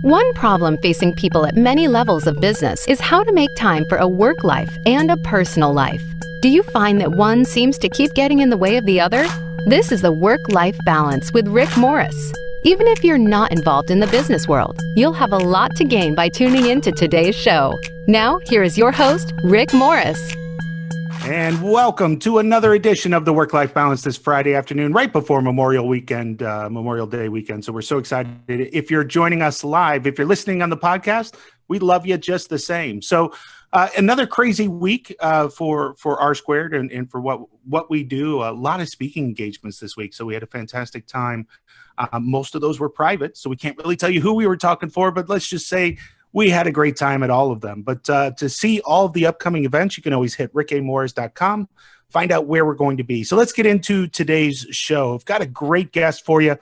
One problem facing people at many levels of business is how to make time for a work life and a personal life. Do you find that one seems to keep getting in the way of the other? This is the Work-Life Balance with Rick Morris. Even if you're not involved in the business world, you'll have a lot to gain by tuning in to today's show. Now, here is your host, Rick Morris. And welcome to another edition of the Work-Life Balance this Friday afternoon, right before Memorial Day weekend. So we're so excited. If you're joining us live, if you're listening on the podcast, we love you just the same. So another crazy week for R Squared and for what we do. A lot of speaking engagements this week. So we had a fantastic time. Most of those were private, so we can't really tell you who we were talking for, but let's just say we had a great time at all of them. But to see all of the upcoming events, you can always hit rickamorris.com, find out where we're going to be. So let's get into today's show. I've got a great guest for you.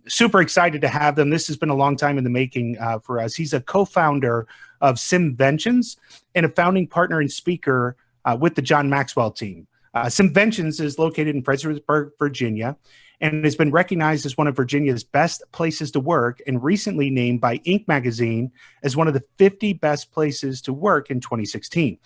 Super excited to have them. This has been a long time in the making for us. He's a co-founder of Simventions and a founding partner and speaker with the John Maxwell team. Simventions is located in Fredericksburg, Virginia, and has been recognized as one of Virginia's best places to work and recently named by Inc. magazine as one of the 50 best places to work in 2016.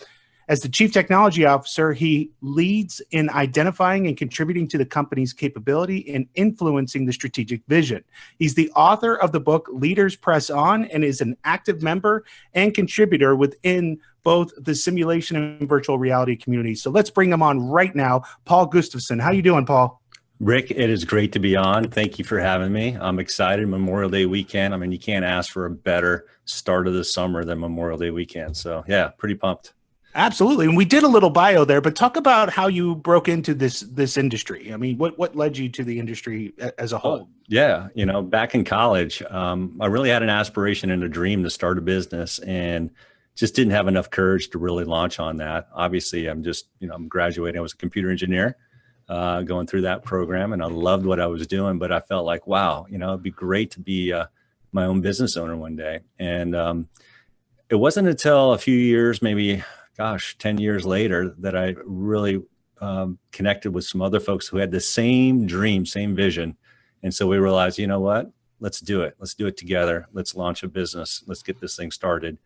As the Chief Technology Officer, he leads in identifying and contributing to the company's capability and influencing the strategic vision. He's the author of the book Leaders Press On and is an active member and contributor within both the simulation and virtual reality community. So let's bring him on right now, Paul Gustavson. How you doing, Paul? Rick, it is great to be on. Thank you for having me. I'm excited. Memorial Day weekend. I mean, you can't ask for a better start of the summer than Memorial Day weekend. So yeah, pretty pumped. Absolutely. And we did a little bio there, but talk about how you broke into this industry. I mean, what led you to the industry as a whole? Yeah. Back in college, I really had an aspiration and a dream to start a business and just didn't have enough courage to really launch on that. Obviously, I'm graduating. I was a computer engineer. Going through that program, and I loved what I was doing, but I felt like, wow, it'd be great to be my own business owner one day. And it wasn't until a few years, maybe, 10 years later, that I really connected with some other folks who had the same dream, same vision. And so we realized, you know what, let's do it. Let's do it together. Let's launch a business. Let's get this thing started.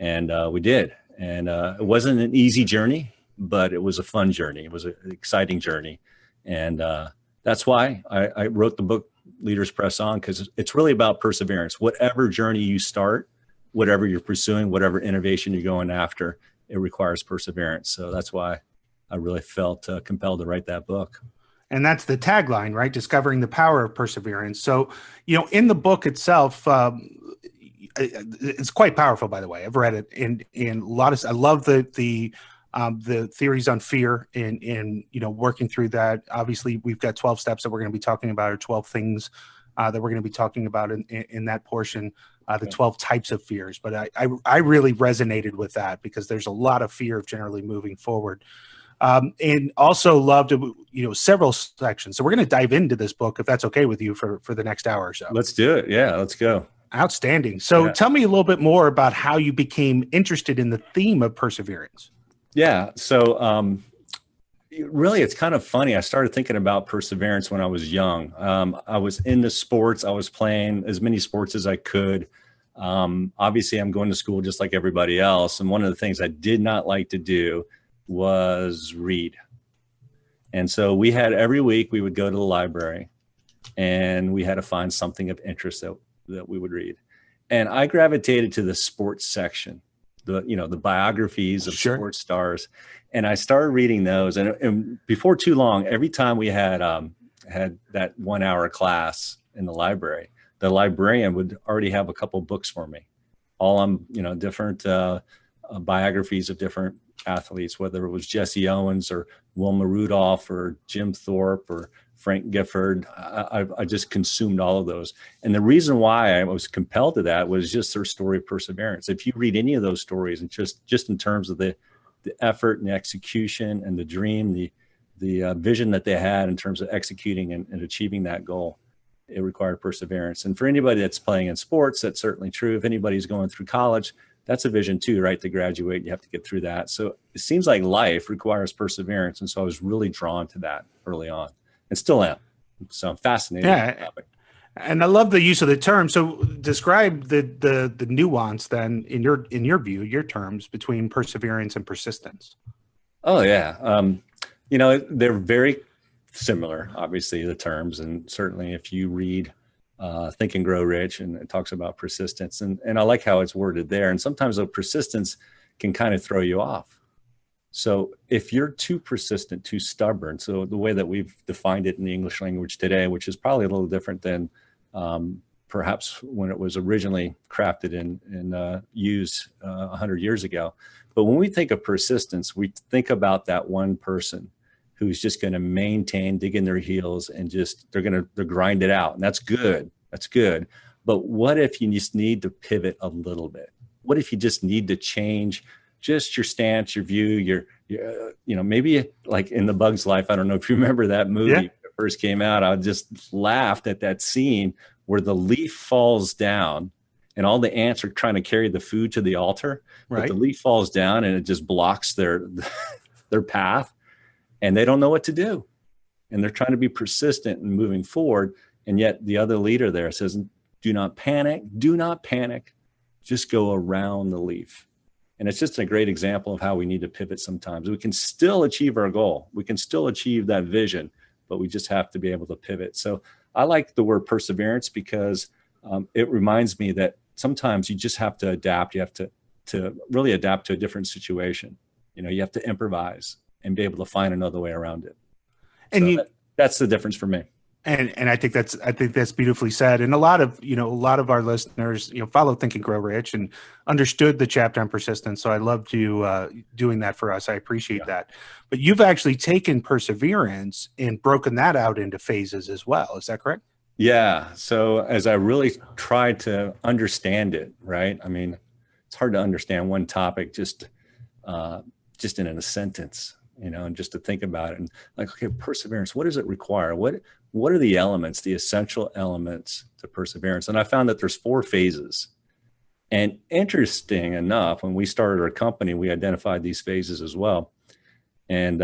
And we did. And it wasn't an easy journey, but it was a fun journey. It was an exciting journey. And that's why I wrote the book, Leaders Press On, because it's really about perseverance. Whatever journey you start, whatever you're pursuing, whatever innovation you're going after, it requires perseverance. So that's why I really felt compelled to write that book. And that's the tagline, right? Discovering the power of perseverance. So, in the book itself, it's quite powerful, by the way. I've read it, and I love the theories on fear and working through that. Obviously, we've got 12 steps that we're going to be talking about, or 12 things that we're going to be talking about in that portion, the 12 types of fears. But I really resonated with that because there's a lot of fear of generally moving forward. And also loved, several sections. So we're going to dive into this book, if that's okay with you, for the next hour or so. Let's do it. Yeah, let's go. Outstanding. So Tell me a little bit more about how you became interested in the theme of perseverance. Yeah. So really, it's kind of funny. I started thinking about perseverance when I was young. I was into sports. I was playing as many sports as I could. Obviously, I'm going to school just like everybody else. And one of the things I did not like to do was read. And so every week we would go to the library and we had to find something of interest that we would read. And I gravitated to the sports section. The biographies of sports stars. And I started reading those. And before too long, every time we had that 1 hour class in the library, the librarian would already have a couple books for me, all on, different biographies of different athletes, whether it was Jesse Owens or Wilma Rudolph or Jim Thorpe or Frank Gifford. I just consumed all of those. And the reason why I was compelled to that was just their story of perseverance. If you read any of those stories, and just in terms of the effort and the execution and the dream, the vision that they had in terms of executing and achieving that goal, it required perseverance. And for anybody that's playing in sports, that's certainly true. If anybody's going through college, that's a vision too, right? To graduate, you have to get through that. So it seems like life requires perseverance. And so I was really drawn to that early on. And still am. So I'm fascinated with the topic. And I love the use of the term. So describe the nuance then in your view, your terms between perseverance and persistence. Oh yeah. They're very similar, obviously, the terms. And certainly if you read Think and Grow Rich, and it talks about persistence, and I like how it's worded there. And sometimes the persistence can kind of throw you off. So if you're too persistent, too stubborn, so the way that we've defined it in the English language today, which is probably a little different than perhaps when it was originally crafted and used 100 years ago. But when we think of persistence, we think about that one person who's just going to maintain, dig in their heels, and they're grind it out. And that's good. That's good. But what if you just need to pivot a little bit? What if you just need to change just your stance, your view, maybe like in The Bug's Life. I don't know if you remember that movie. Yeah. When it first came out. I just laughed at that scene where the leaf falls down and all the ants are trying to carry the food to the altar, Right. but the leaf falls down and it just blocks their path, and they don't know what to do. And they're trying to be persistent and moving forward. And yet the other leader there says, do not panic, just go around the leaf. And it's just a great example of how we need to pivot sometimes. We can still achieve our goal. We can still achieve that vision, but we just have to be able to pivot. So I like the word perseverance because it reminds me that sometimes you just have to adapt. You have to really adapt to a different situation. You have to improvise and be able to find another way around it. And so that's the difference for me. And I think that's beautifully said. And a lot of our listeners, follow Think and Grow Rich and understood the chapter on persistence. So I loved you doing that for us. I appreciate that. But you've actually taken perseverance and broken that out into phases as well. Is that correct? Yeah. So as I really tried to understand it, right? I mean, it's hard to understand one topic just in a sentence, and just to think about it and like, okay, perseverance, what does it require? What are the elements, the essential elements to perseverance? And I found that there's 4 phases. And interesting enough, when we started our company, we identified these phases as well. And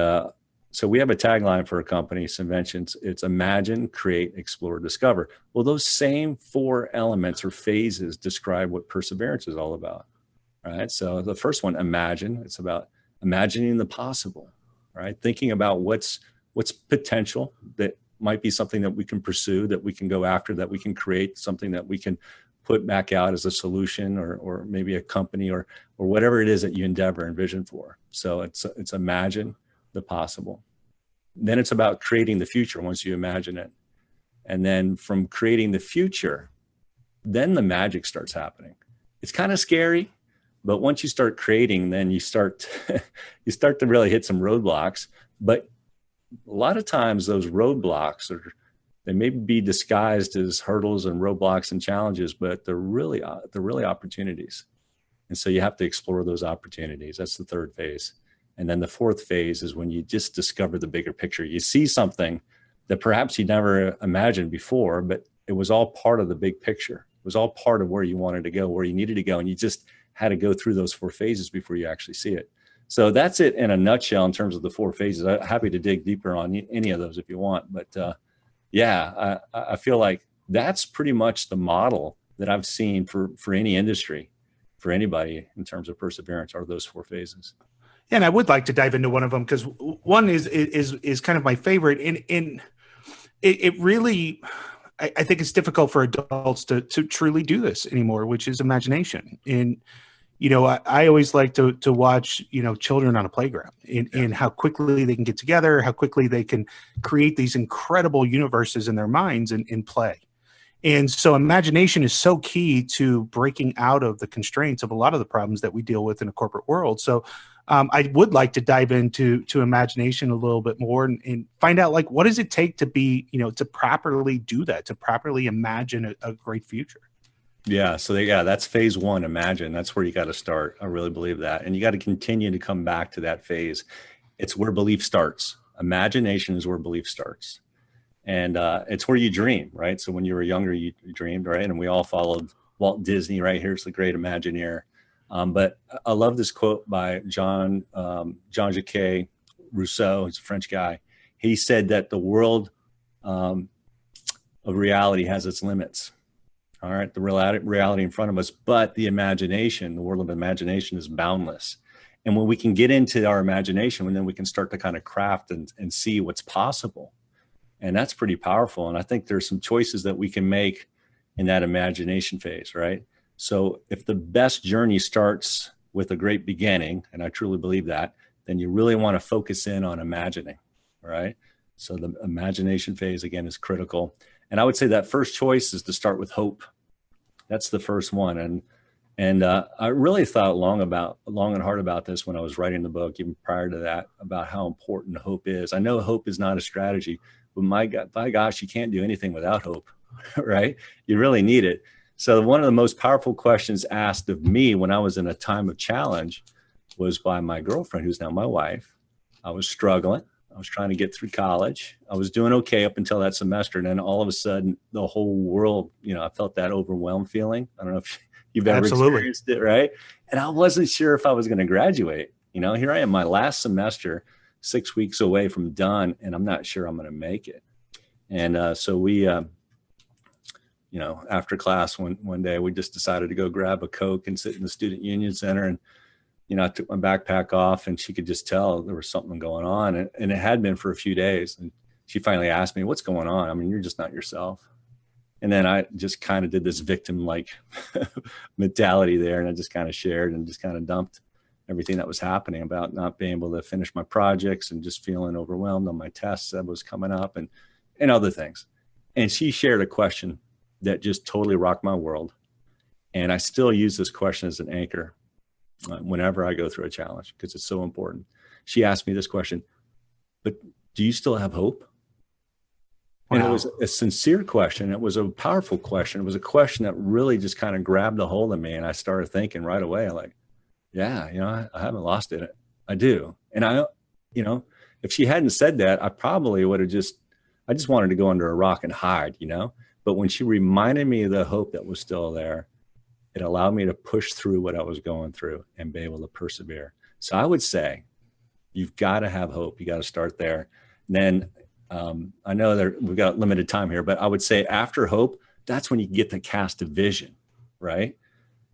so we have a tagline for our company, Simventions. It's imagine, create, explore, discover. Well, those same 4 elements or phases describe what perseverance is all about, right? So the first one, imagine, it's about imagining the possible, right? Thinking about what's potential that might be something that we can pursue, that we can go after, that we can create something that we can put back out as a solution or maybe a company or whatever it is that you endeavor and vision for. So it's imagine the possible. Then it's about creating the future once you imagine it. And then from creating the future, then the magic starts happening. It's kind of scary, but once you start creating, then you start to really hit some roadblocks. But a lot of times those roadblocks they may be disguised as hurdles and roadblocks and challenges, but they're really opportunities. And so you have to explore those opportunities. That's the 3rd phase. And then the 4th phase is when you just discover the bigger picture. You see something that perhaps you never imagined before, but it was all part of the big picture. It was all part of where you wanted to go, where you needed to go. And you just had to go through those 4 phases before you actually see it. So that's it in a nutshell in terms of the 4 phases. I'm happy to dig deeper on any of those if you want. But I feel like that's pretty much the model that I've seen for any industry, for anybody in terms of perseverance, are those 4 phases. And I would like to dive into one of them because one is kind of my favorite. And it really, I think it's difficult for adults to truly do this anymore, which is imagination. And I always like to watch, children on a playground and how quickly they can get together, how quickly they can create these incredible universes in their minds and play. And so imagination is so key to breaking out of the constraints of a lot of the problems that we deal with in a corporate world. So I would like to dive into imagination a little bit more and find out, like, what does it take to be, to properly do that, to properly imagine a great future? Yeah. So that's phase 1, imagine. That's where you got to start. I really believe that. And you got to continue to come back to that phase. It's where belief starts. Imagination is where belief starts. And it's where you dream, right? So when you were younger, you dreamed, right? And we all followed Walt Disney, right? Here's the great Imagineer. But I love this quote by Jean-Jacques Rousseau. He's a French guy. He said that the world of reality has its limits. All right. The reality in front of us, but the imagination, the world of imagination is boundless. And when we can get into our imagination, then we can start to kind of craft and see what's possible. And that's pretty powerful. And I think there's some choices that we can make in that imagination phase, right? So if the best journey starts with a great beginning, and I truly believe that, then you really want to focus in on imagining, right? So the imagination phase, again, is critical. And I would say that first choice is to start with hope. That's the first one. And I really thought long and hard about this when I was writing the book, even prior to that, about how important hope is. I know hope is not a strategy, but by gosh, you can't do anything without hope, right? You really need it. So one of the most powerful questions asked of me when I was in a time of challenge was by my girlfriend, who's now my wife. I was struggling. I was trying to get through college. I was doing okay up until that semester. And then all of a sudden, the whole world, I felt that overwhelmed feeling. I don't know if you've ever experienced it, right? And I wasn't sure if I was going to graduate. Here I am, my last semester, 6 weeks away from done, and I'm not sure I'm going to make it. And so we, after class one day, we just decided to go grab a Coke and sit in the Student Union Center. And I took my backpack off, and she could just tell there was something going on. And it had been for a few days. And she finally asked me, "What's going on? I mean, you're just not yourself." And then I just kind of did this victim-like mentality there. And I just kind of shared and just kind of dumped everything that was happening about not being able to finish my projects and just feeling overwhelmed on my tests that was coming up and other things. And she shared a question that just totally rocked my world. And I still use this question as an anchor whenever I go through a challenge, because it's so important. She asked me this question, "But do you still have hope?" Wow. And it was a sincere question. It was a powerful question. It was a question that really just kind of grabbed a hold of me. And I started thinking right away, like, yeah, I haven't lost it. I do. And if she hadn't said that, I probably would have I just wanted to go under a rock and hide, But when she reminded me of the hope that was still there, it allowed me to push through what I was going through and be able to persevere. So I would say you've got to have hope. You got to start there. And then I know we've got limited time here, but I would say after hope, that's when you get to cast a vision, right?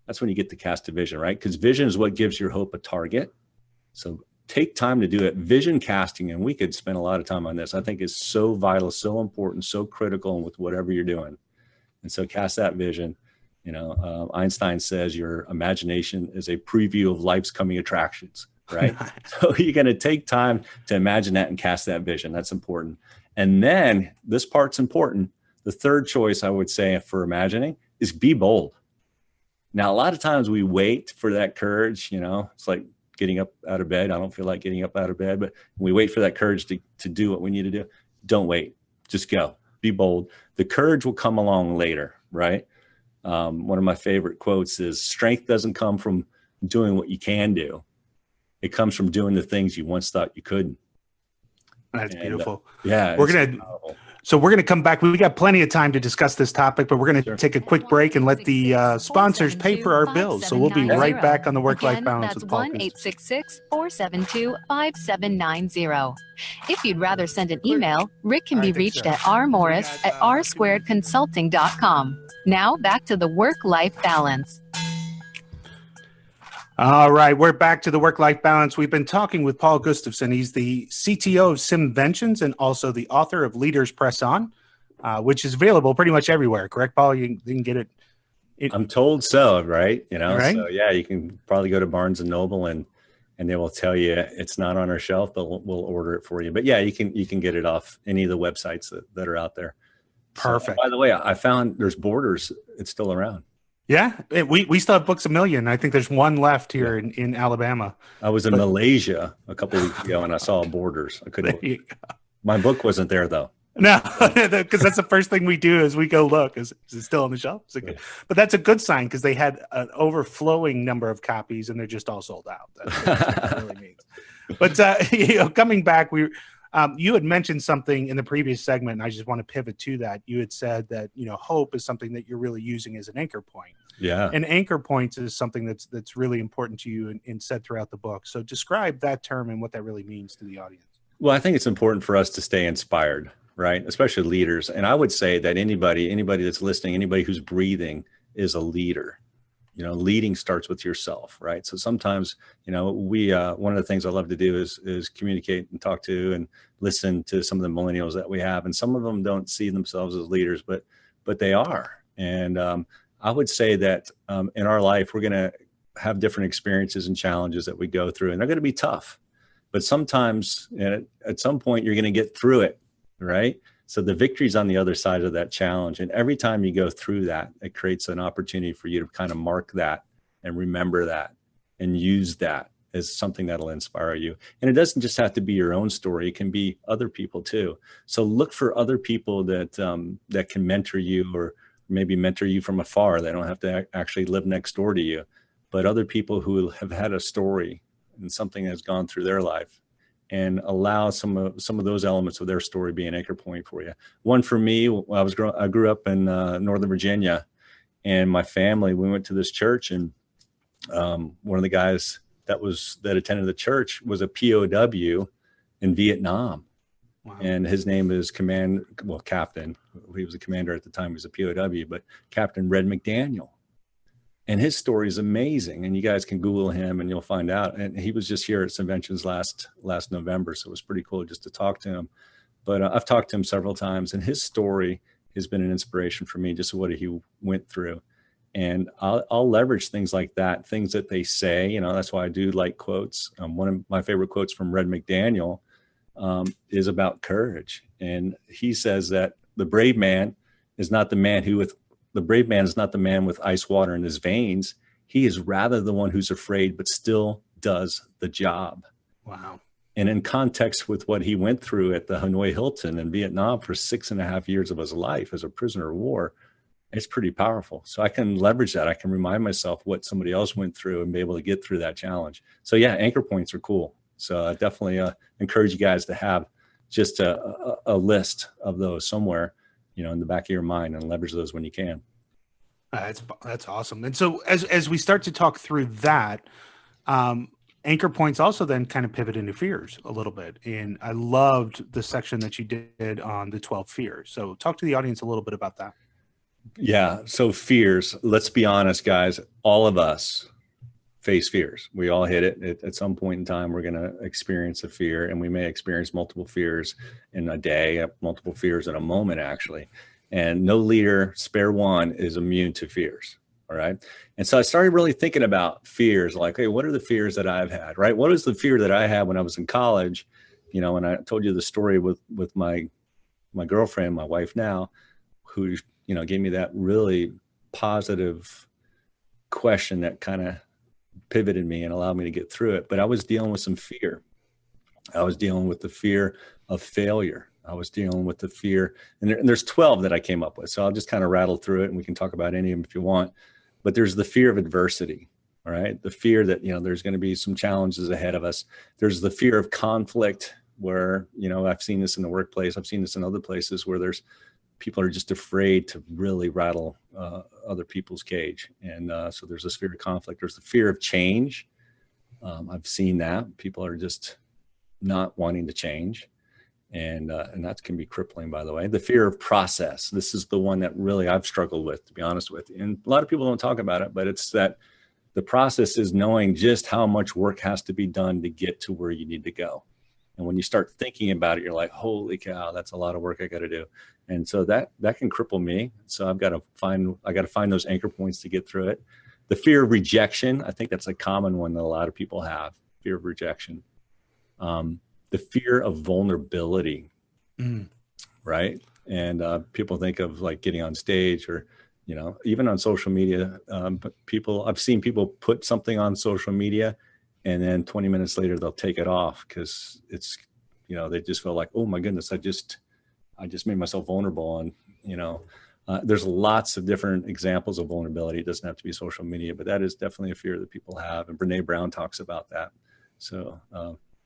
That's when you get to cast a vision, right? Because vision is what gives your hope a target. So take time to do it. Vision casting, and we could spend a lot of time on this, I think is so vital, so important, so critical with whatever you're doing. And so cast that vision. Einstein says your imagination is a preview of life's coming attractions, right? So you're going to take time to imagine that and cast that vision. That's important. And then this part's important. The third choice I would say for imagining is be bold. Now, a lot of times we wait for that courage, it's like getting up out of bed. I don't feel like getting up out of bed, but we wait for that courage to do what we need to do. Don't wait, just go, be bold. The courage will come along later, right? One of my favorite quotes is, "Strength doesn't come from doing what you can do. It comes from doing the things you once thought you couldn't." That's beautiful. So we're gonna come back. We got plenty of time to discuss this topic, but we're gonna take a quick break and let the sponsors pay for our bills. So we'll be right back on the Work-Life Balance with Paul Gustavson. That's 1-866-472-5790. If you'd rather send an email, Rick can be reached at rmorris@rsquaredconsulting.com. Now back to the Work-Life Balance. All right, we're back to the Work-Life Balance. We've been talking with Paul Gustavson. He's the CTO of Simventions and also the author of Leaders Press On, which is available pretty much everywhere. Correct, Paul? You can get it. I'm told so, right? Right? So yeah, you can probably go to Barnes and Noble and they will tell you it's not on our shelf, but we'll order it for you. But yeah, you can get it off any of the websites that are out there. Perfect. So, by the way, I found there's Borders. It's still around. Yeah, we still have Books A Million. I think there's one left here in Alabama. I was in Malaysia a couple of weeks ago and I saw Borders. My book wasn't there though. No, because that's the first thing we do is we go look. Is it still on the shelf? But that's a good sign because they had an overflowing number of copies and they're just all sold out. That's what that really means. But coming back, you had mentioned something in the previous segment, and I just want to pivot to that. You had said that hope is something that you're really using as an anchor point. Yeah. And anchor points is something that's really important to you and said throughout the book. So describe that term and what that really means to the audience. Well, I think it's important for us to stay inspired, right? Especially leaders. And I would say that anybody that's listening, anybody who's breathing is a leader. Leading starts with yourself, right? So sometimes, we one of the things I love to do is communicate and talk to and listen to some of the millennials that we have, and some of them don't see themselves as leaders, but they are. And I would say that in our life, we're going to have different experiences and challenges that we go through, and they're going to be tough. But sometimes, at some point, you're going to get through it, right? So the victory's on the other side of that challenge. And every time you go through that, it creates an opportunity for you to kind of mark that and remember that and use that as something that'll inspire you. And it doesn't just have to be your own story. It can be other people too. So look for other people that can mentor you, or maybe mentor you from afar. They don't have to actually live next door to you, but other people who have had a story and something that's gone through their life, and allow some of those elements of their story be an anchor point for you. One for me, I grew up in Northern Virginia, and my family, we went to this church, and one of the guys that attended the church was a POW in Vietnam. Wow. And his name is Captain. He was a commander at the time. He was a POW, but Captain Red McDaniel. And his story is amazing. And you guys can Google him and you'll find out. And he was just here at Simventions last November. So it was pretty cool just to talk to him. But I've talked to him several times, and his story has been an inspiration for me, just what he went through. And I'll leverage things like that, things that they say. That's why I do like quotes. One of my favorite quotes from Red McDaniel is about courage. And he says that the brave man is not the man with ice water in his veins. He is rather the one who's afraid, but still does the job. Wow. And in context with what he went through at the Hanoi Hilton in Vietnam for 6.5 years of his life as a prisoner of war, it's pretty powerful. So I can leverage that. I can remind myself what somebody else went through and be able to get through that challenge. So yeah, anchor points are cool. So I definitely encourage you guys to have just a list of those somewhere, in the back of your mind, and leverage those when you can. That's awesome. And so as we start to talk through that, anchor points also then kind of pivot into fears a little bit. And I loved the section that you did on the 12 fears. So talk to the audience a little bit about that. Yeah. So fears, let's be honest, guys, all of us face fears. We all hit it. At some point in time, we're going to experience a fear, and we may experience multiple fears in a day, multiple fears in a moment, actually. And no leader, spare one, is immune to fears. All right. And so I started really thinking about fears, like, hey, what are the fears that I've had, right? What is the fear that I had when I was in college? And I told you the story with my girlfriend, my wife now, who, gave me that really positive question that kind of pivoted me and allowed me to get through it. But I was dealing with some fear. I was dealing with the fear of failure. I was dealing with the fear, and there's 12 that I came up with. So I'll just kind of rattle through it, and we can talk about any of them if you want. But there's the fear of adversity, all right? The fear that, there's going to be some challenges ahead of us. There's the fear of conflict, where, I've seen this in the workplace. I've seen this in other places where people are just afraid to really rattle other people's cage. And so there's this fear of conflict. There's the fear of change. I've seen that. People are just not wanting to change. And that can be crippling, by the way. The fear of process. This is the one that really I've struggled with, to be honest with you. And a lot of people don't talk about it, but it's that the process is knowing just how much work has to be done to get to where you need to go. And when you start thinking about it, you're like, holy cow, that's a lot of work I got to do. And so that can cripple me. So I got to find those anchor points to get through it. The fear of rejection. I think that's a common one that a lot of people have, fear of rejection. The fear of vulnerability, right? And people think of like getting on stage, or, even on social media, I've seen people put something on social media, and then 20 minutes later, they'll take it off because it's, they just feel like, oh my goodness, I just made myself vulnerable. And, there's lots of different examples of vulnerability. It doesn't have to be social media, but that is definitely a fear that people have. And Brene Brown talks about that. So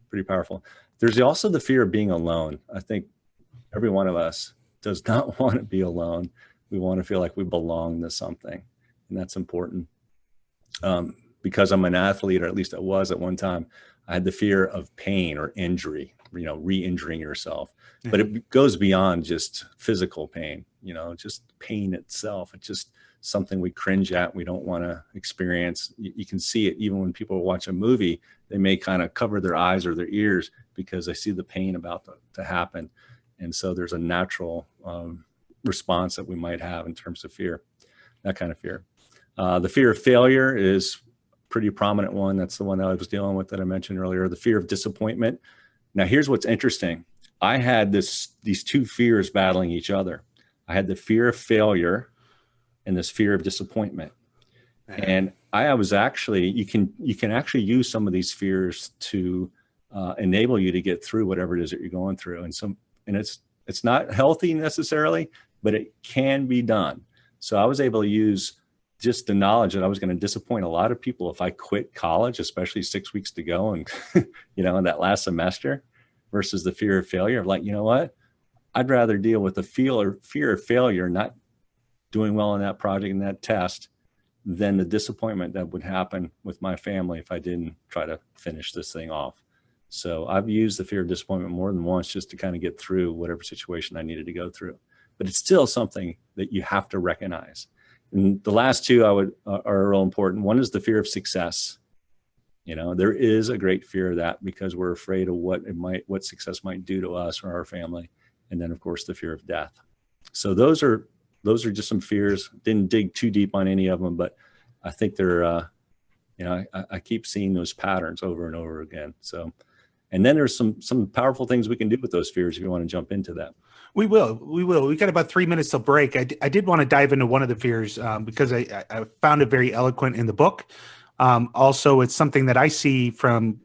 pretty powerful. There's also the fear of being alone. I think every one of us does not want to be alone. We want to feel like we belong to something. And that's important. Because I'm an athlete, or at least I was at one time, I had the fear of pain or injury, re-injuring yourself. But it goes beyond just physical pain, just pain itself. It's just something we cringe at. We don't want to experience. You can see it even when people watch a movie, they may kind of cover their eyes or their ears because they see the pain about to happen. And so there's a natural response that we might have in terms of fear, that kind of fear. The fear of failure is a pretty prominent one. That's the one that I was dealing with that I mentioned earlier. The fear of disappointment. Now, here's what's interesting. I had these two fears battling each other. I had the fear of failure and this fear of disappointment. And I was actually, you can actually use some of these fears to enable you to get through whatever it is that you're going through. And it's not healthy necessarily, but it can be done. So I was able to use just the knowledge that I was going to disappoint a lot of people if I quit college, especially 6 weeks to go and, in that last semester, versus the fear of failure of like, you know what, I'd rather deal with the fear of failure, not doing well in that project and that test, than the disappointment that would happen with my family if I didn't try to finish this thing off. So I've used the fear of disappointment more than once just to kind of get through whatever situation I needed to go through. But it's still something that you have to recognize. And the last two are real important. One is the fear of success. There is a great fear of that because we're afraid of what success might do to us or our family. And then of course the fear of death. So those are just some fears. Didn't dig too deep on any of them, but I think they're, I keep seeing those patterns over and over again. So, and then there's some powerful things we can do with those fears if you want to jump into that. We will. We got about 3 minutes till break. I did want to dive into one of the fears because I found it very eloquent in the book. Also, it's something that I see from,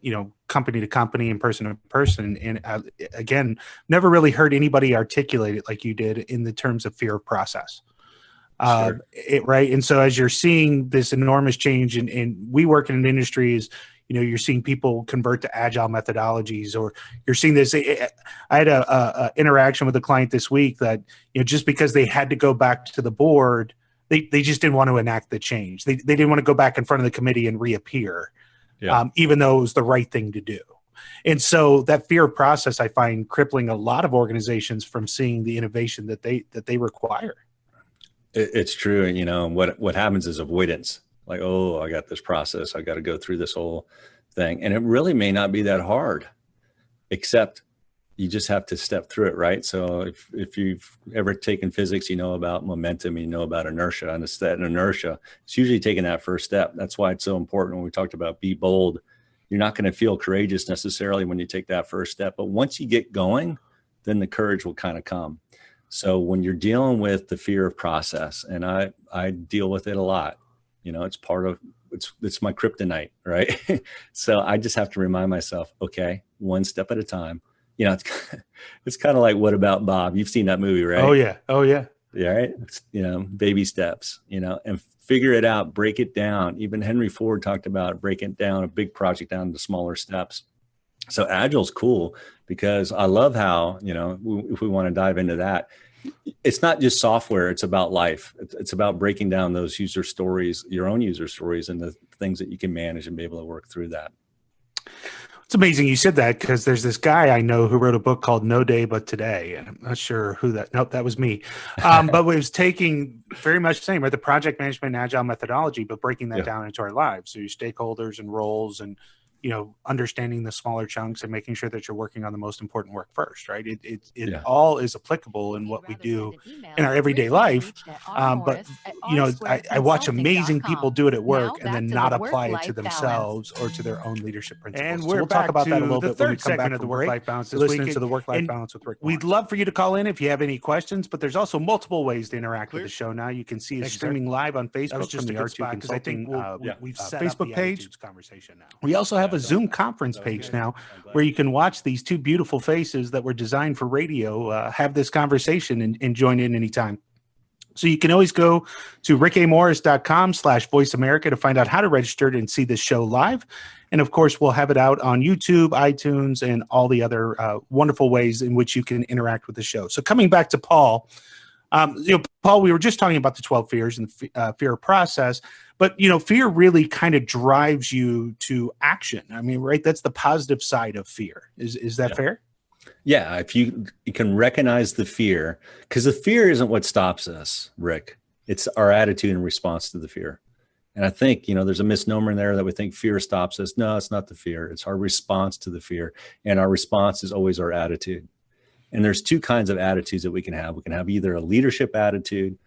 company to company and person to person. And again, never really heard anybody articulate it like you did in the terms of fear of process. Sure. Right. And so as you're seeing this enormous change and we work in an industry is, you're seeing people convert to agile methodologies, or you're seeing this. I had a interaction with a client this week that, just because they had to go back to the board, they just didn't want to enact the change. They didn't want to go back in front of the committee and reappear, even though it was the right thing to do. And so that fear of process, I find crippling a lot of organizations from seeing the innovation that they require. It's true. And what happens is avoidance. Like, oh, I got this process. I got to go through this whole thing. And it really may not be that hard, except you just have to step through it, right? So if you've ever taken physics, about momentum, about inertia. And that inertia, it's usually taking that first step. That's why it's so important when we talked about be bold. You're not going to feel courageous necessarily when you take that first step. But once you get going, then the courage will kind of come. So when you're dealing with the fear of process, and I deal with it a lot, it's my kryptonite, right? So I just have to remind myself, okay, one step at a time. It's kind of like What About Bob? You've seen that movie, right? Oh yeah. Yeah, right. Baby steps, and figure it out, break it down. Even Henry Ford talked about breaking down a big project down into smaller steps. So Agile's cool because I love how, if we want to dive into that, it's not just software, it's about life. It's about breaking down those user stories, your own user stories, and the things that you can manage and be able to work through that. It's amazing you said that because there's this guy I know who wrote a book called No Day But Today. And I'm not sure who nope, that was me. But it was taking very much the same, right? The project management and agile methodology, but breaking that down into our lives. So your stakeholders and roles and, understanding the smaller chunks and making sure that you're working on the most important work first, right? It all is applicable in what we do in our everyday life. But, I watch amazing people do it at work and then not apply it to themselves or to their own leadership principles. And we'll talk about that a little bit when we come back of the work-life balance this week. To the work-life balance with Rick. We'd love for you to call in if you have any questions, but there's also multiple ways to interact with the show now. You can see us streaming live on Facebook from the R2 Consulting Facebook page. We also have a Zoom conference page now where you can watch these two beautiful faces that were designed for radio have this conversation and join in anytime. So you can always go to rickamorris.com/Voice America to find out how to register and see this show live. And of course, we'll have it out on YouTube, iTunes, and all the other wonderful ways in which you can interact with the show. So coming back to Paul, Paul, we were just talking about the 12 fears and fear of process, but, fear really kind of drives you to action. I mean, right? That's the positive side of fear. Is that fair? Yeah, if you can recognize the fear, because the fear isn't what stops us, Rick. It's our attitude in response to the fear. And I think, there's a misnomer in there that we think fear stops us. No, it's not the fear. It's our response to the fear. And our response is always our attitude. And there's two kinds of attitudes that we can have. We can have either a leadership attitude,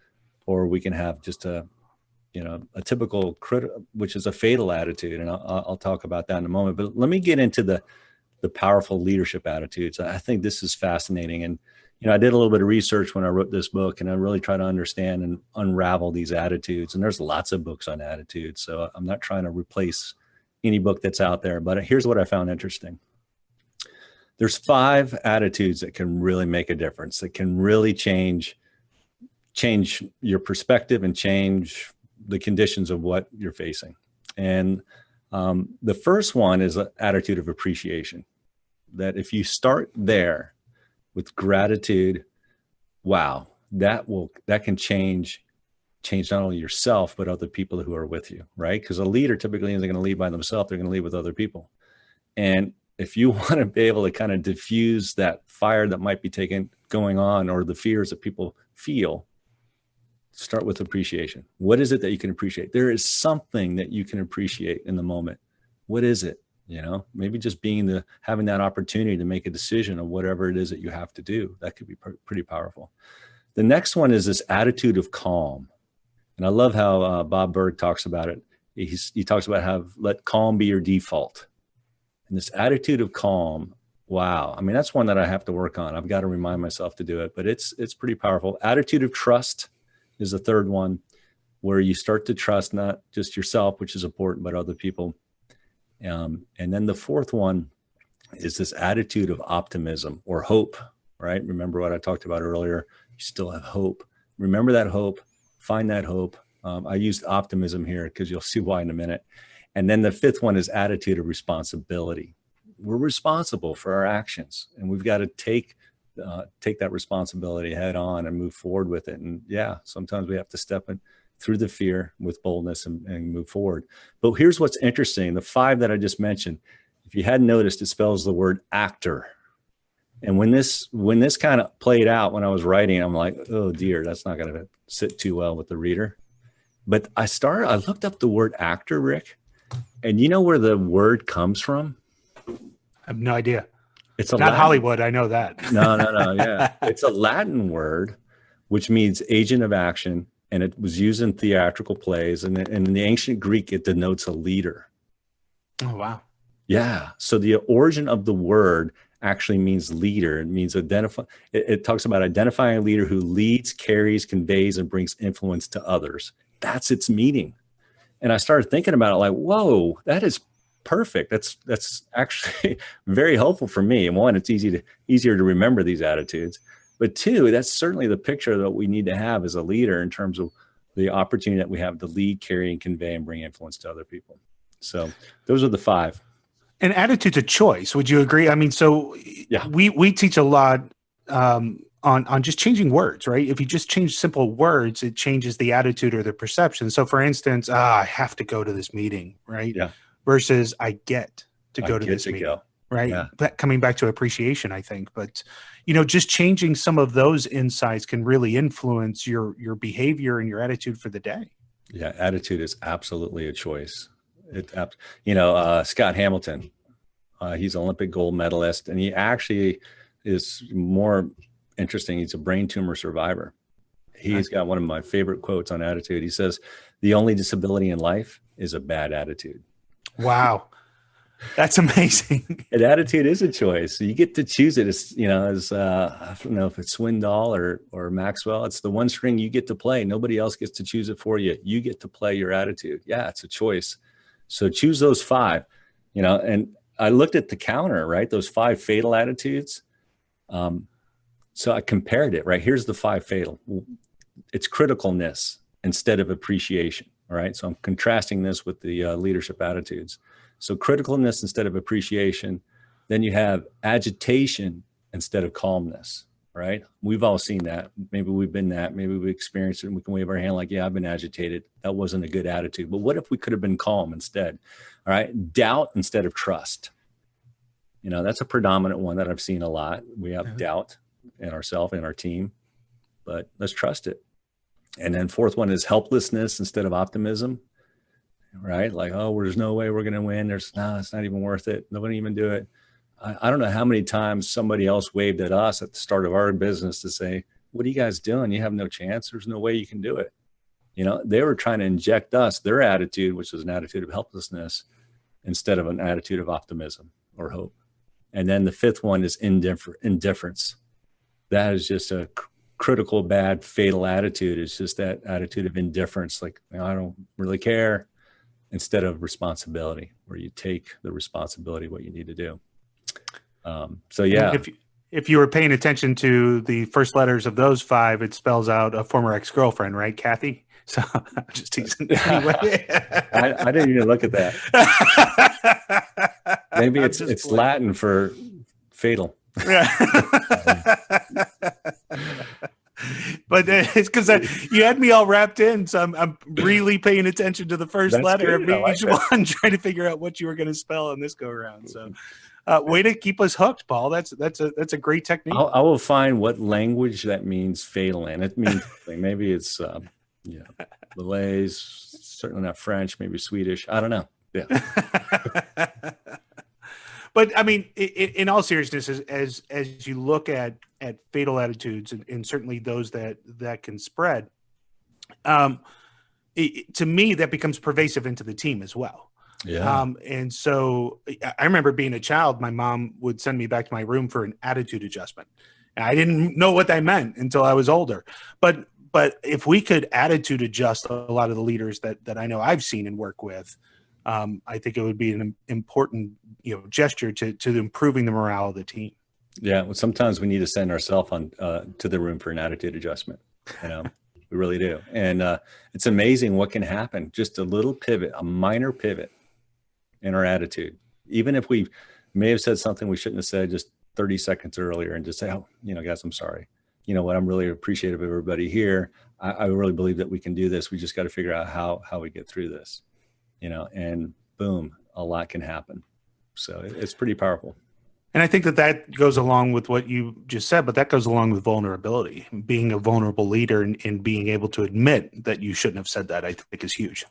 or we can have just a typical which is a fatal attitude. And I'll talk about that in a moment. But let me get into the powerful leadership attitudes. I think this is fascinating. And, I did a little bit of research when I wrote this book, and I really try to understand and unravel these attitudes. And there's lots of books on attitudes. So I'm not trying to replace any book that's out there, but here's what I found interesting. There's 5 attitudes that can really make a difference, that can really change your perspective and change the conditions of what you're facing. And the first one is an attitude of appreciation, that if you start there with gratitude, wow, that can change not only yourself, but other people who are with you, right? Because a leader typically isn't going to lead by themselves. They're going to lead with other people. And if you want to be able to kind of diffuse that fire that might be going on, or the fears that people feel, start with appreciation. What is it that you can appreciate? There is something that you can appreciate in the moment. What is it? Maybe just having that opportunity to make a decision of whatever it is that you have to do. That could be pretty powerful. The next one is this attitude of calm. And I love how Bob Berg talks about it. He talks about let calm be your default. And this attitude of calm, wow. I mean, that's one that I have to work on. I've got to remind myself to do it, but it's pretty powerful. Attitude of trust is the third one, where you start to trust not just yourself, which is important, but other people. And then the fourth one is this attitude of optimism or hope, right? Remember what I talked about earlier? You still have hope. Remember that hope, find that hope. I used optimism here because you'll see why in a minute. And then the fifth one is attitude of responsibility. We're responsible for our actions, and we've got to take that responsibility head on and move forward with it. And yeah, sometimes we have to step in through the fear with boldness and move forward. But here's what's interesting. The 5 that I just mentioned, if you hadn't noticed, it spells the word actor. And when this kind of played out when I was writing, I'm like, oh dear, that's not going to sit too well with the reader. But I looked up the word actor, Rick, and you know where the word comes from? I have no idea. It's not Latin. Hollywood. I know that. No. Yeah. It's a Latin word, which means agent of action. And it was used in theatrical plays. And in the ancient Greek, it denotes a leader. Oh, wow. Yeah. So the origin of the word actually means leader. It means identify. It talks about identifying a leader who leads, carries, conveys, and brings influence to others. That's its meaning. And I started thinking about it like, whoa, that is perfect. That's actually very helpful for me. And one, it's easier to remember these attitudes. But 2, that's certainly the picture that we need to have as a leader in terms of the opportunity that we have to lead, carry, and convey and bring influence to other people. So those are the 5. And attitude's a choice. Would you agree? I mean, so yeah, we teach a lot on just changing words, right? If you just change simple words, it changes the attitude or the perception. So for instance, I have to go to this meeting, right? Yeah. Versus I get to go to this meeting. Right. Yeah. Coming back to appreciation, I think, but just changing some of those insights can really influence your behavior and your attitude for the day. Yeah. Attitude is absolutely a choice. Scott Hamilton, he's an Olympic gold medalist, and he actually is more interesting. He's a brain tumor survivor. He's got one of my favorite quotes on attitude. He says, "The only disability in life is a bad attitude." Wow. That's amazing. And attitude is a choice. You get to choose it as I don't know if it's Swindoll or Maxwell. It's the one string you get to play. Nobody else gets to choose it for you. You get to play your attitude. Yeah, it's a choice. So choose those 5, and I looked at the counter, right? Those 5 fatal attitudes. So I compared it, right? Here's the 5 fatal. It's criticalness instead of appreciation. All right. So I'm contrasting this with the leadership attitudes. So criticalness instead of appreciation. Then you have agitation instead of calmness, right? We've all seen that. Maybe we've been that. Maybe we experienced it and we can wave our hand like, yeah, I've been agitated. That wasn't a good attitude. But what if we could have been calm instead? All right. Doubt instead of trust. That's a predominant one that I've seen a lot. We have doubt in ourselves and our team, but let's trust it. And then fourth one is helplessness instead of optimism, right? Like, oh, there's no way we're going to win. It's not even worth it. Nobody even do it. I don't know how many times somebody else waved at us at the start of our business to say, what are you guys doing? You have no chance. There's no way you can do it. They were trying to inject us their attitude, which was an attitude of helplessness instead of an attitude of optimism or hope. And then the fifth one is indifference. That is just a critical, bad, fatal attitude. It's just that attitude of indifference. Like, I don't really care, instead of responsibility, where you take the responsibility of what you need to do. So yeah. If you were paying attention to the first letters of those 5, it spells out a former ex-girlfriend, right, Kathy? So I'm just teasing. Anyway. I didn't even look at that. Maybe it's Latin for fatal. Yeah. But it's because you had me all wrapped in, so I'm really paying attention to the first letter of each one, trying to figure out what you were going to spell on this go around. So, way to keep us hooked, Paul. That's a great technique. I will find what language that means fatal in. It means maybe it's Malays, certainly not French, maybe Swedish. I don't know. Yeah. But I mean, in all seriousness, as you look at fatal attitudes and certainly those that can spread, to me, that becomes pervasive into the team as well. Yeah. And so I remember being a child, my mom would send me back to my room for an attitude adjustment. And I didn't know what that meant until I was older. But if we could attitude adjust a lot of the leaders that I know I've seen and work with, I think it would be an important, gesture to improving the morale of the team. Yeah. Well, sometimes we need to send ourselves on to the room for an attitude adjustment. We really do. And it's amazing what can happen. Just a little pivot, a minor pivot in our attitude. Even if we may have said something we shouldn't have said just 30 seconds earlier, and just say, oh, guys, I'm sorry. You know what? I'm really appreciative of everybody here. I really believe that we can do this. We just got to figure out how we get through this. And boom, a lot can happen. So it's pretty powerful. And I think that goes along with what you just said, but that goes along with vulnerability. Being a vulnerable leader and being able to admit that you shouldn't have said that, I think, is huge.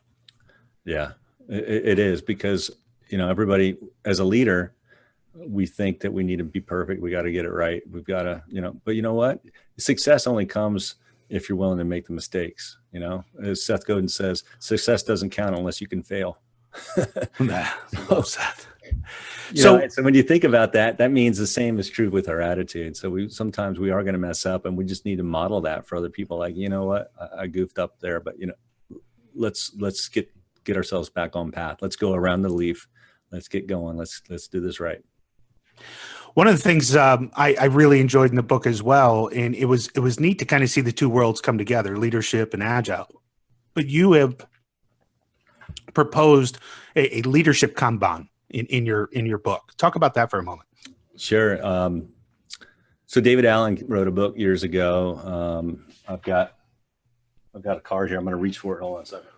Yeah, it is, because, everybody as a leader, we think that we need to be perfect. We got to get it right. We've got to, but you know what? Success only comes if you're willing to make the mistakes. As Seth Godin says, success doesn't count unless you can fail. Love Seth. So when you think about that, that means the same is true with our attitude. So sometimes we are going to mess up, and we just need to model that for other people. Like, you know what, I goofed up there, but let's get ourselves back on path. Let's go around the leaf. Let's get going. Let's do this right. One of the things I really enjoyed in the book as well, and it was neat to kind of see the two worlds come together, leadership and agile. But you have proposed a leadership Kanban in your book. Talk about that for a moment. Sure. So David Allen wrote a book years ago. I've got a card here. I'm going to reach for it. Hold on a second.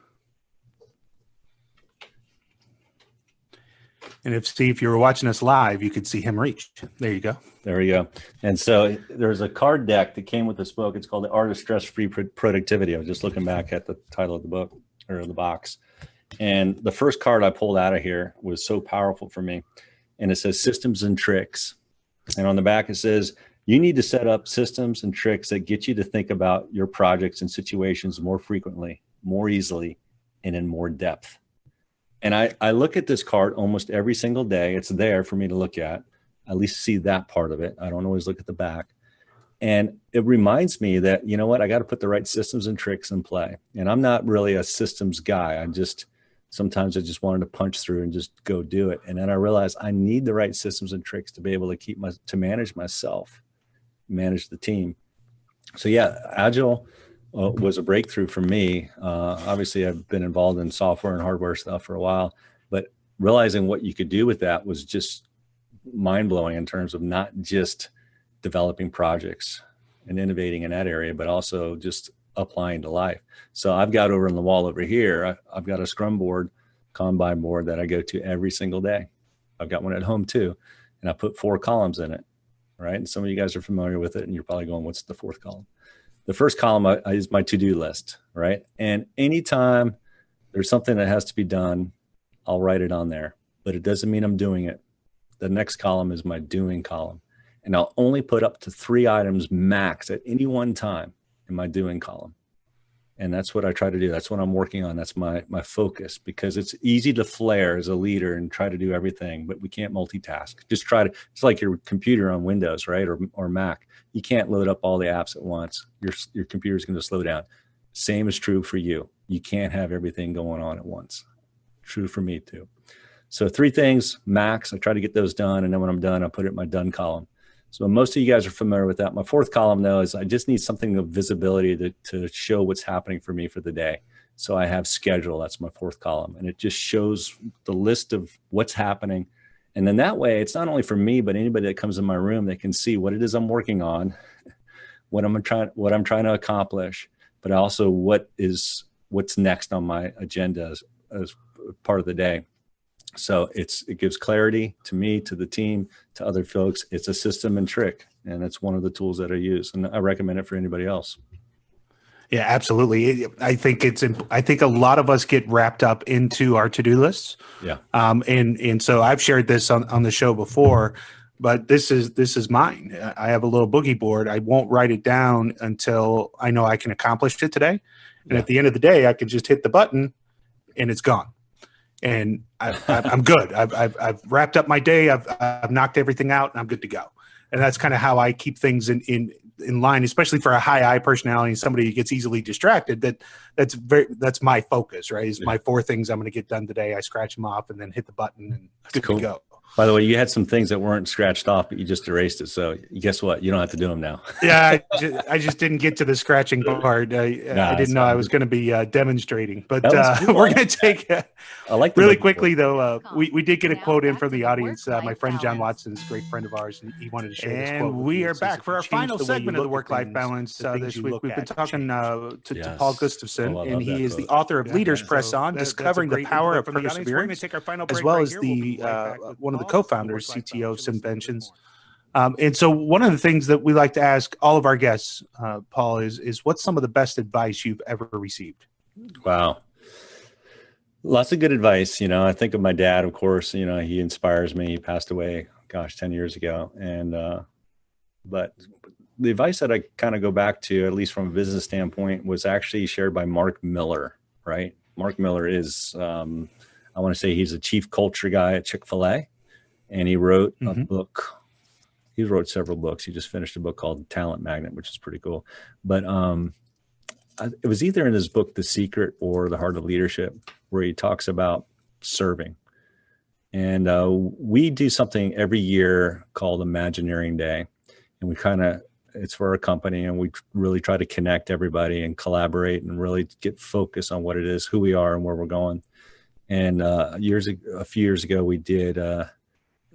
And if you were watching us live, you could see him reach. There you go. There we go. And so there's a card deck that came with this book. It's called The Art of Stress-Free Productivity. I was just looking back at the title of the book, or the box. And the first card I pulled out of here was so powerful for me. And it says systems and tricks. And on the back, it says, you need to set up systems and tricks that get you to think about your projects and situations more frequently, more easily, and in more depth. And I look at this card almost every single day. It's there for me to look at least see that part of it. I don't always look at the back. And it reminds me that, you know what, I got to put the right systems and tricks in play. And I'm not really a systems guy. Sometimes I just wanted to punch through and just go do it. And then I realized I need the right systems and tricks to be able to manage myself, manage the team. So yeah, Agile was a breakthrough for me. Obviously, I've been involved in software and hardware stuff for a while, but realizing what you could do with that was just mind-blowing in terms of not just developing projects and innovating in that area, but also just applying to life. So I've got over on the wall over here, I've got a Scrum board, Kanban board that I go to every single day. I've got one at home too. and I put 4 columns in it, right? And some of you guys are familiar with it, and you're probably going, what's the 4th column? The first column is my to-do list, right? And anytime there's something that has to be done, I'll write it on there, but it doesn't mean I'm doing it. The next column is my doing column. And I'll only put up to 3 items max at any one time in my doing column. And that's what I try to do. That's what I'm working on. That's my focus, because it's easy to flare as a leader and try to do everything, but we can't multitask. Just try to, it's like your computer on Windows, right? Or Mac. You can't load up all the apps at once. Your computer's going to slow down. Same is true for you. You can't have everything going on at once. True for me too. So 3 things max. I try to get those done. And then when I'm done, I put it in my done column. So most of you guys are familiar with that. My 4th column, though, is I just need something of visibility to show what's happening for me for the day. So I have schedule. That's my 4th column. And it just shows the list of what's happening. And then that way, it's not only for me, but anybody that comes in my room, they can see what it is I'm working on, what I'm trying to accomplish, but also what's next on my agenda as part of the day. So it gives clarity to me, to the team, to other folks. It's a system and trick, and it's one of the tools that I use, and I recommend it for anybody else. Yeah, absolutely. I think a lot of us get wrapped up into our to-do lists. Yeah. And so I've shared this on the show before, but this is mine. I have a little boogie board. I won't write it down until I know I can accomplish it today. And at the end of the day, I can just hit the button and it's gone. And I'm good. I've wrapped up my day. I've knocked everything out, and I'm good to go. And that's kind of how I keep things in line, especially for a high I personality, somebody who gets easily distracted. That's my focus, right? Is my 4 things I'm going to get done today. I scratch them off and then hit the button, and good to go. By the way, you had some things that weren't scratched off, but you just erased it. So guess what? You don't have to do them now. Yeah, I just didn't get to the scratching part. I didn't know I was going to be demonstrating. But we're going to take I like really quickly, though. We did get a quote in from the audience. My friend John Watson is a great friend of ours, and he wanted to share this quote. And we are back for our final segment of the work-life balance this week. We've been talking to Paul Gustavson, and he is the author of Leaders Press On, Discovering the Power of Perseverance, as well as the one of the co-founders, CTO of Simventions. And so one of the things that we like to ask all of our guests, Paul, is what's some of the best advice you've ever received? Wow. Lots of good advice. I think of my dad, of course. He inspires me. He passed away, 10 years ago. And but the advice that I kind of go back to, at least from a business standpoint, was actually shared by Mark Miller, right? Mark Miller is, I want to say he's a chief culture guy at Chick-fil-A. And he wrote a book. He wrote several books. He just finished a book called Talent Magnet, which is pretty cool. But it was either in his book, The Secret, or The Heart of Leadership, where he talks about serving. And we do something every year called Imagineering Day. And it's for our company, and we really try to connect everybody and collaborate and really get focused on what it is, who we are, and where we're going. And a few years ago, we did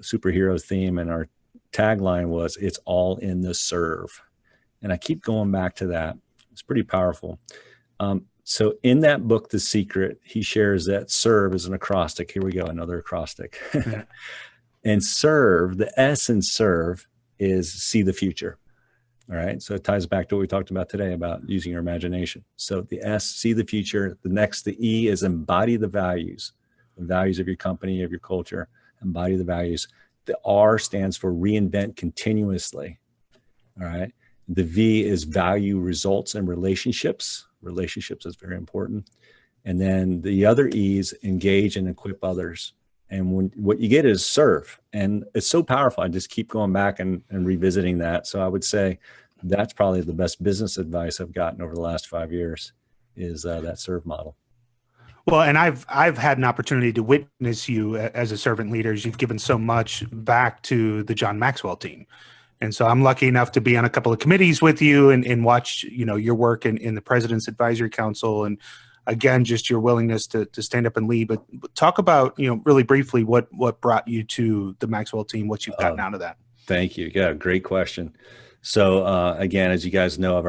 superhero theme, and our tagline was "It's all in the serve," and I keep going back to that. It's pretty powerful. So in that book, The Secret, he shares that serve is an acrostic. Here we go, another acrostic. And serve, the S in serve is see the future. All right, so it ties back to what we talked about today about using your imagination. So the S, see the future. The E is embody the values of your company, of your culture. Embody the values. The R stands for reinvent continuously. All right. The V is value results and relationships. Relationships is very important. And then the other E's, engage and equip others. And what you get is serve. And it's so powerful. I just keep going back and revisiting that. So I would say that's probably the best business advice I've gotten over the last 5 years is that serve model. Well, and I've had an opportunity to witness you as a servant leader. You've given so much back to the John Maxwell team. And so I'm lucky enough to be on a couple of committees with you and watch, your work in the President's Advisory Council. And again, just your willingness to stand up and lead. But talk about, really briefly what brought you to the Maxwell team, what you've gotten out of that. Thank you. Yeah, great question. So again, as you guys know, we've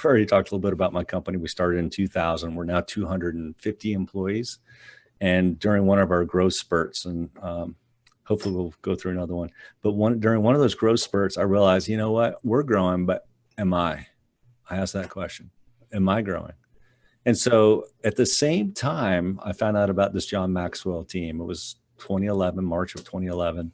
already talked a little bit about my company. We started in 2000. We're now 250 employees. And during one of our growth spurts, and hopefully we'll go through another one. But during one of those growth spurts, I realized, you know what, we're growing, but am I? I asked that question. Am I growing? And so at the same time, I found out about this John Maxwell team. It was 2011, March of 2011.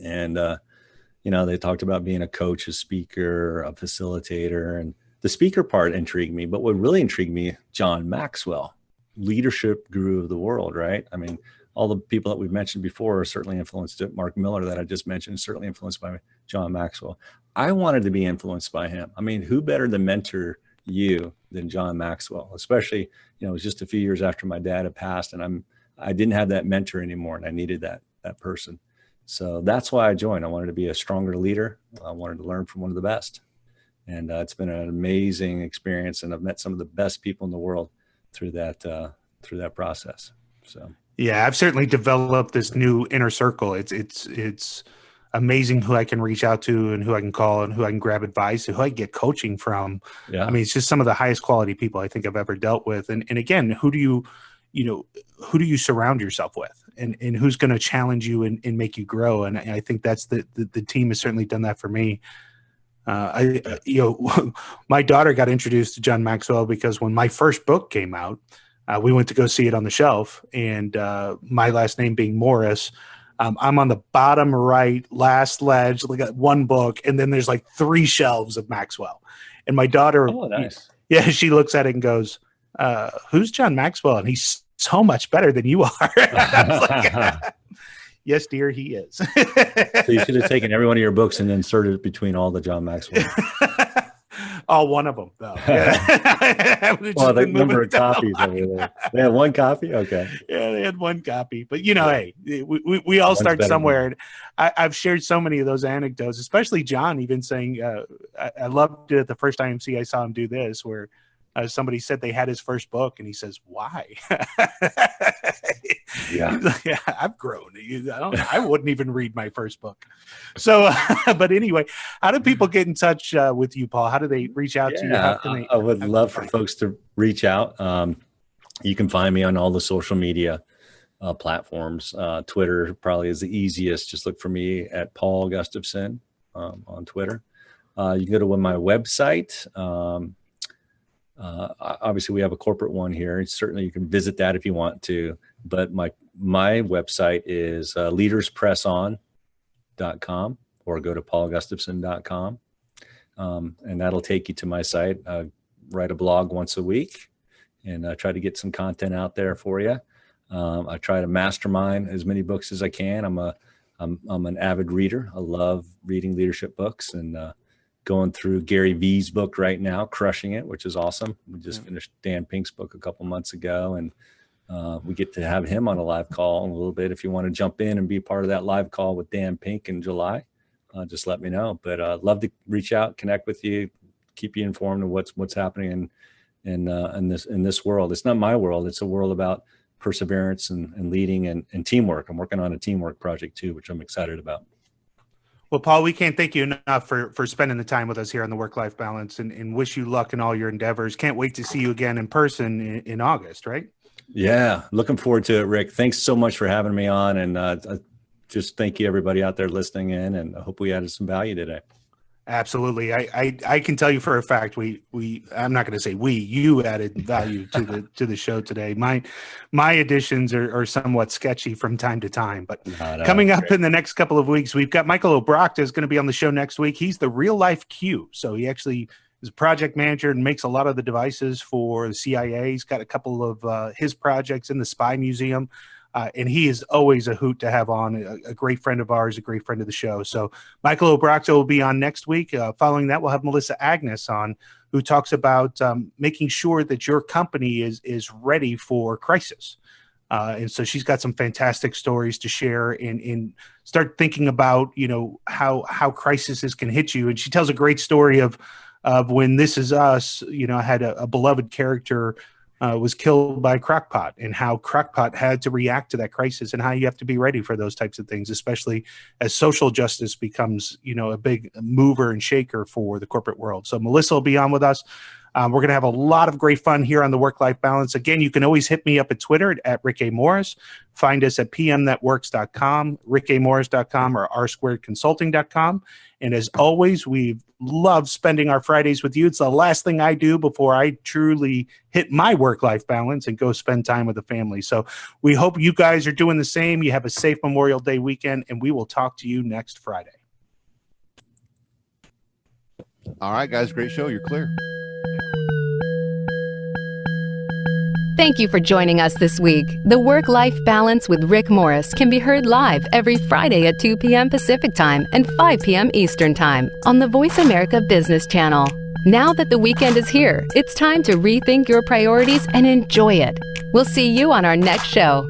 And, they talked about being a coach, a speaker, a facilitator, and the speaker part intrigued me. But what really intrigued me, John Maxwell, leadership guru of the world, right? I mean, all the people that we've mentioned before are certainly influenced. Mark Miller that I just mentioned is certainly influenced by John Maxwell. I wanted to be influenced by him. I mean, who better to mentor you than John Maxwell? Especially, it was just a few years after my dad had passed, and I didn't have that mentor anymore, and I needed that person. So that's why I joined. I wanted to be a stronger leader. I wanted to learn from one of the best, and it's been an amazing experience. And I've met some of the best people in the world through that process. So. Yeah, I've certainly developed this new inner circle. It's amazing who I can reach out to and who I can call and who I can grab advice and who I get coaching from. Yeah. I mean, it's just some of the highest quality people I think I've ever dealt with. And again, who do you surround yourself with, and who's going to challenge you and make you grow? And I think that's the team has certainly done that for me. My daughter got introduced to John Maxwell because when my first book came out, we went to go see it on the shelf, and my last name being Morris, I'm on the bottom right last ledge. Look at one book, and then there's like 3 shelves of Maxwell. And my daughter, nice. Yeah, she looks at it and goes, "Who's John Maxwell?" And he's so much better than you are. I was like, yes, dear, he is. So you should have taken every one of your books and inserted it between all the John Maxwell. One of them, though. Yeah. Well, the number of copies over there. They had one copy? Okay. Yeah, they had one copy. But, hey, we all start somewhere. And I've shared so many of those anecdotes, especially John even saying, I loved it at the first IMC I saw him do this, where somebody said they had his first book, and he says, "Why?" Yeah, I've grown. I wouldn't even read my first book. So, but anyway, how do people get in touch with you, Paul? How do they reach out to you? I would love for folks to reach out. You can find me on all the social media platforms. Twitter probably is the easiest. Just look for me at Paul Gustavson on Twitter. You can go to my website. Obviously we have a corporate one here. Certainly you can visit that if you want to, but my website is leaderspresson.com, or go to paulgustafson.com. And that'll take you to my site. Write a blog once a week and try to get some content out there for you. I try to mastermind as many books as I can. I'm an avid reader. I love reading leadership books, and going through Gary Vee's book right now, Crushing It, which is awesome. We just finished Dan Pink's book a couple months ago, and we get to have him on a live call in a little bit. If you want to jump in and be part of that live call with Dan Pink in July, just let me know. But I'd love to reach out, connect with you, keep you informed of what's happening in this world. It's not my world. It's a world about perseverance and leading and teamwork. I'm working on a teamwork project too, which I'm excited about. Well, Paul, we can't thank you enough for spending the time with us here on the Work-Life Balance, and wish you luck in all your endeavors. Can't wait to see you again in person in August, right? Yeah, looking forward to it, Rick. Thanks so much for having me on, and just thank you everybody out there listening in, and I hope we added some value today. Absolutely. I can tell you for a fact, I'm not going to say you added value to the show today. My additions are somewhat sketchy from time to time, but coming up in the next couple of weeks, we've got Michael O'Brock is going to be on the show next week. He's the real life Q. So he actually is a project manager and makes a lot of the devices for the CIA. He's got a couple of his projects in the Spy Museum. And he is always a hoot to have on, a great friend of ours, a great friend of the show. So Michael O'Brock will be on next week. Following that, we'll have Melissa Agnes on, who talks about making sure that your company is ready for crisis. And so she's got some fantastic stories to share and start thinking about, how crises can hit you. And she tells a great story of when This Is Us, had a beloved character was killed by Crockpot, and how Crockpot had to react to that crisis, and how you have to be ready for those types of things, especially as social justice becomes, a big mover and shaker for the corporate world. So Melissa will be on with us. We're going to have a lot of great fun here on the Work-Life Balance. Again, you can always hit me up at Twitter at Rick A. Morris. Find us at pmnetworks.com, rickamorris.com, or rsquaredconsulting.com. And as always, we love spending our Fridays with you. It's the last thing I do before I truly hit my work-life balance and go spend time with the family. So we hope you guys are doing the same. You have a safe Memorial Day weekend, and we will talk to you next Friday. All right, guys, great show. You're clear. Thank you for joining us this week. The Work-Life Balance with Rick Morris can be heard live every Friday at 2 p.m. Pacific Time and 5 p.m. Eastern Time on the Voice America Business Channel. Now that the weekend is here, it's time to rethink your priorities and enjoy it. We'll see you on our next show.